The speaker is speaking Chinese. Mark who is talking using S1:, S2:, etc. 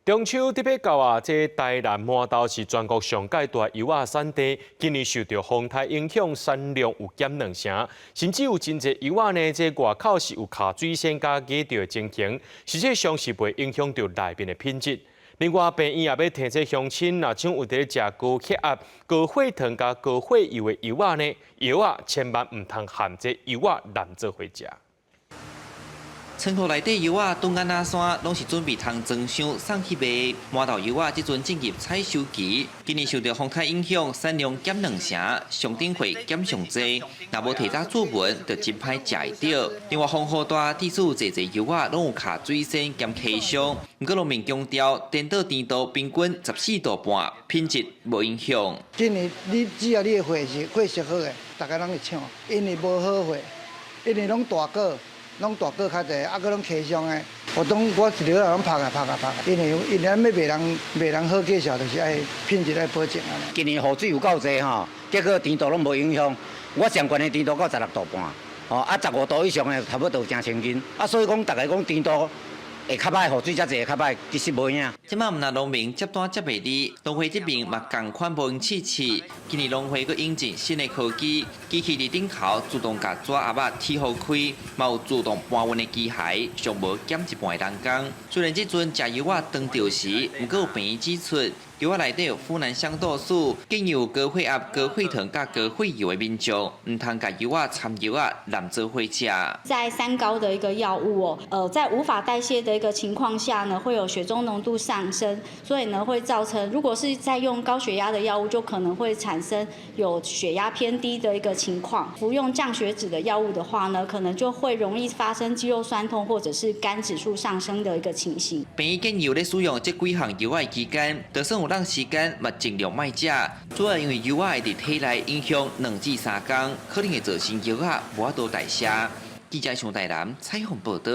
S1: 中秋特别到啊，这台南麻豆是全国上界大油仔产地，今年受到风台影响，产量有减2成，甚至有真侪油仔呢，这外口是有卡水线加加着情形，实际上是袂影响到内面的品质。另外，病院也要提醒乡亲，若像有伫食高血压、高血糖加高血油的油仔呢，油仔千万唔通含这油仔揽做回家。
S2: 仓库内底油仔东安那山，拢是准备通装箱送去卖。麻豆油仔即阵进入采收期，今年受到风台影响，产量减2成，上顶会减上济。若无提早注文，就真歹食会到。另外风雨大，致使侪侪油仔拢有卡水仙兼气伤。不过农民强调，颠倒甜度平均14度半，品质无影响。
S3: 今年只要你的货色好个，大家拢会抢，因为无好货，因为拢大果。 拢大个较济，啊，佮拢气象诶。我一条拢拍，因为咱要卖人好介绍，就是爱品质爱保证啊。
S4: 今年雨水有够济吼，结果甜度拢无影响。我上悬的甜度到16度半，哦，啊15度以上的差不多正清斤。啊，所以讲大家讲甜度会较歹，雨水遮济会较歹，其实无影。
S2: 即摆毋但农民接单接袂离，农会这边嘛共款无用试试。今年农会佮引进新的科技，机器伫顶头自动甲纸盒仔剔好开，嘛有自动搬运的机械，尚无减一半的人工。虽然即阵食油仔当着时，毋过有病院指出。 油仔内底有呋喃香豆素，更有高血压、高血糖、甲高血油的民众，唔通甲油仔掺油仔揽做伙食。
S5: 在三高的一个药物在无法代谢的一个情况下呢，会有血中浓度上升，所以呢会造成，如果是在用高血压的药物，就可能会产生有血压偏低的一个情况。服用降血脂的药物的话呢，可能就会容易发生肌肉酸痛或者是肝指数上升的一个情形。
S2: 病院建议咧使用这几项油仔期间，就算有让时间，嘛尽量莫食，主要因为油仔会伫体内影响2至3天，可能会造成油仔无法度代谢。记者上台南采访报道。